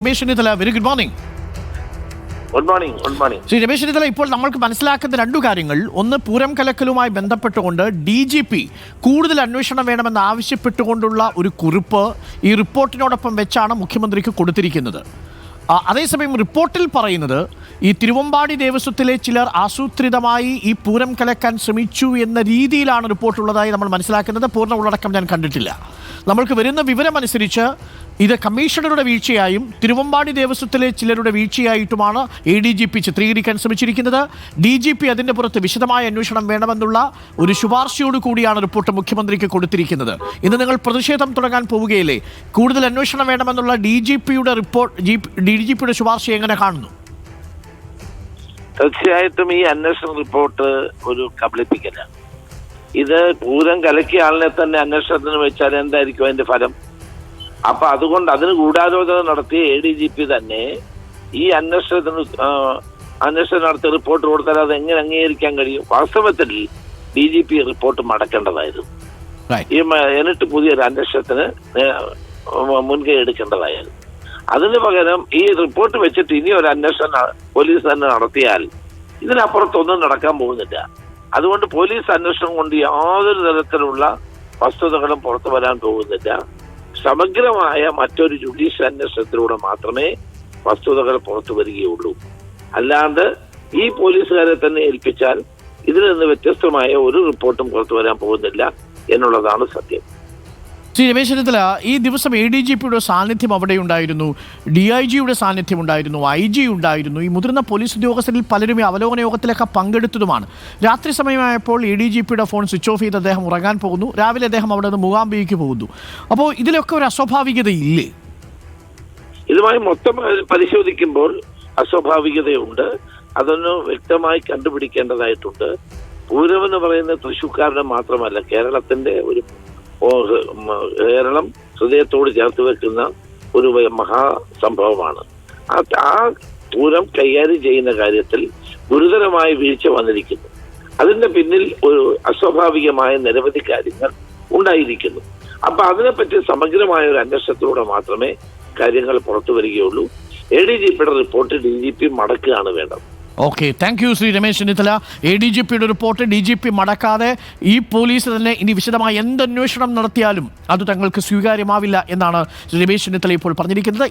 Ramesh Chennithala, very good morning. Good morning. Shri Ramesh Chennithala, ഇപ്പോൾ നമ്മൾക്ക് മനസ്സിലാക്കുന്ന രണ്ടു കാര്യങ്ങൾ. ഒന്ന്, പൂരം കലക്കലുമായി ബന്ധപ്പെട്ടുകൊണ്ട് DGP കൂടുതൽ അന്വേഷണം വേണമെന്ന് ആവശ്യപ്പെട്ടുകൊണ്ടുള്ള ഒരു കുറിപ്പ് ഈ റിപ്പോർട്ടിനോടൊപ്പം വെച്ചാണ് മുഖ്യമന്ത്രിക്ക് കൊടുത്തിരിക്കുന്നത്. അതേസമയം റിപ്പോർട്ടിൽ പറയുന്നത് ഈ തിരുവമ്പാടി ദേവസ്വത്തിലെ ചിലർ ആസൂത്രിതമായി ഈ പൂരം കലക്കാൻ ശ്രമിച്ചു എന്ന രീതിയിലാണ് റിപ്പോർട്ടുള്ളതായി നമ്മൾ മനസ്സിലാക്കുന്നത്. പൂർണ്ണ ഉള്ളടക്കം ഞാൻ കണ്ടിട്ടില്ല. നമ്മൾക്ക് വരുന്ന വിവരമനുസരിച്ച് ഇത് കമ്മീഷണറുടെ വീഴ്ചയായും തിരുവമ്പാടി ദേവസ്വത്തിലെ ചിലരുടെ വീഴ്ചയായിട്ടുമാണ് ADGP ചിത്രീകരിക്കാൻ ശ്രമിച്ചിരിക്കുന്നത്. DGP അതിൻ്റെ പുറത്ത് വിശദമായ അന്വേഷണം വേണമെന്നുള്ള ഒരു ശുപാർശയോട് കൂടിയാണ് റിപ്പോർട്ട് മുഖ്യമന്ത്രിക്ക് കൊടുത്തിരിക്കുന്നത്. ഇന്ന് നിങ്ങൾ പ്രതിഷേധം തുടങ്ങാൻ പോവുകയില്ലേ? കൂടുതൽ അന്വേഷണം വേണമെന്നുള്ള DGPയുടെ റിപ്പോർട്ട്, DGPയുടെ ശുപാർശ എങ്ങനെ കാണുന്നു? തീർച്ചയായിട്ടും ഈ അന്വേഷണ റിപ്പോർട്ട് ഒരു കബളിപ്പിക്കലാണ്. ഇത് പൂരം കലക്കിയ ആളിനെ തന്നെ അന്വേഷണത്തിന് വെച്ചാൽ എന്തായിരിക്കും അതിന്റെ ഫലം? അപ്പൊ അതുകൊണ്ട് അതിന് ഗൂഢാലോചന നടത്തിയ ADGP തന്നെ ഈ അന്വേഷണം നടത്തിയ റിപ്പോർട്ട് കൊടുത്താൽ അത് എങ്ങനെ അംഗീകരിക്കാൻ കഴിയും? വാസ്തവത്തിൽ DGP റിപ്പോർട്ട് മടക്കേണ്ടതായിരുന്നു. എന്നിട്ട് പുതിയൊരു അന്വേഷണത്തിന് മുൻകൈ എടുക്കേണ്ടതായിരുന്നു. അതിന് പകരം ഈ റിപ്പോർട്ട് വെച്ചിട്ട് ഇനി ഒരു അന്വേഷണം പോലീസ് തന്നെ നടത്തിയാൽ ഇതിനപ്പുറത്തൊന്നും നടക്കാൻ പോകുന്നില്ല. അതുകൊണ്ട് പോലീസ് അന്വേഷണം കൊണ്ട് യാതൊരു തരത്തിലുള്ള വസ്തുതകളും പുറത്തു വരാൻ പോകുന്നില്ല. സമഗ്രമായ മറ്റൊരു ജുഡീഷ്യൽ അന്വേഷണത്തിലൂടെ മാത്രമേ വസ്തുതകൾ പുറത്തു വരികയുള്ളൂ. അല്ലാണ്ട് ഈ പോലീസുകാരെ തന്നെ ഏൽപ്പിച്ചാൽ ഇതിൽ നിന്ന് വ്യത്യസ്തമായ ഒരു റിപ്പോർട്ടും പുറത്തു വരാൻ പോകുന്നില്ല എന്നുള്ളതാണ് സത്യം. ശ്രീ രമേശ് ചെന്നിത്തല, ഈ ദിവസം ADGPയുടെ സാന്നിധ്യം അവിടെ ഉണ്ടായിരുന്നു, DIGയുടെ സാന്നിധ്യം ഉണ്ടായിരുന്നു, IG ഉണ്ടായിരുന്നു. ഈ മുതിർന്ന പോലീസ് ഉദ്യോഗസ്ഥരിൽ പലരും ഈ അവലോകന യോഗത്തിലൊക്കെ പങ്കെടുത്തതുമാണ്. രാത്രി സമയമായപ്പോൾ ADGPയുടെ ഫോൺ സ്വിച്ച് ഓഫ് ചെയ്ത് അദ്ദേഹം ഉറങ്ങാൻ പോകുന്നു. രാവിലെ അദ്ദേഹം അവിടെ നിന്ന് മൂകാംബികയ്ക്ക് പോകുന്നു. അപ്പോൾ ഇതിലൊക്കെ ഒരു അസ്വാഭാവികതയില്ലേ? ഇതുമായി മൊത്തം പരിശോധിക്കുമ്പോൾ അസ്വാഭാവികതയുണ്ട്. അതൊന്ന് വ്യക്തമായി കണ്ടുപിടിക്കേണ്ടതായിട്ടുണ്ട്. പൂരം എന്ന് പറയുന്നത് തൃശ്ശൂർക്കാരുടെ മാത്രമല്ല, കേരളത്തിന്റെ കേരളം ഹൃദയത്തോട് ചേർത്ത് വെക്കുന്ന ഒരു മഹാസംഭവമാണ്. ആ പൂരം കൈകാര്യം ചെയ്യുന്ന കാര്യത്തിൽ ഗുരുതരമായ വീഴ്ച വന്നിരിക്കുന്നു. അതിന്റെ പിന്നിൽ ഒരു അസ്വാഭാവികമായ നിരവധി കാര്യങ്ങൾ ഉണ്ടായിരിക്കുന്നു. അപ്പൊ അതിനെപ്പറ്റി സമഗ്രമായ ഒരു അന്വേഷണത്തിലൂടെ മാത്രമേ കാര്യങ്ങൾ പുറത്തു വരികയുള്ളൂ. ADGPയുടെ റിപ്പോർട്ട് DGP മടക്കുകയാണ് വേണ്ടത്. Okay, thank you Shri Ramesh Chennithala. ADGPയുടെ റിപ്പോർട്ട് DGP മടക്കാതെ ഈ പോലീസ് തന്നെ ഇനി വിശദമായ എന്ത് അന്വേഷണം നടത്തിയാലും അത് തങ്ങൾക്ക് സ്വീകാര്യമാവില്ല എന്നാണ് ശ്രീ രമേശ് ചെന്നിത്തല ഇപ്പോൾ പറഞ്ഞിരിക്കുന്നത്.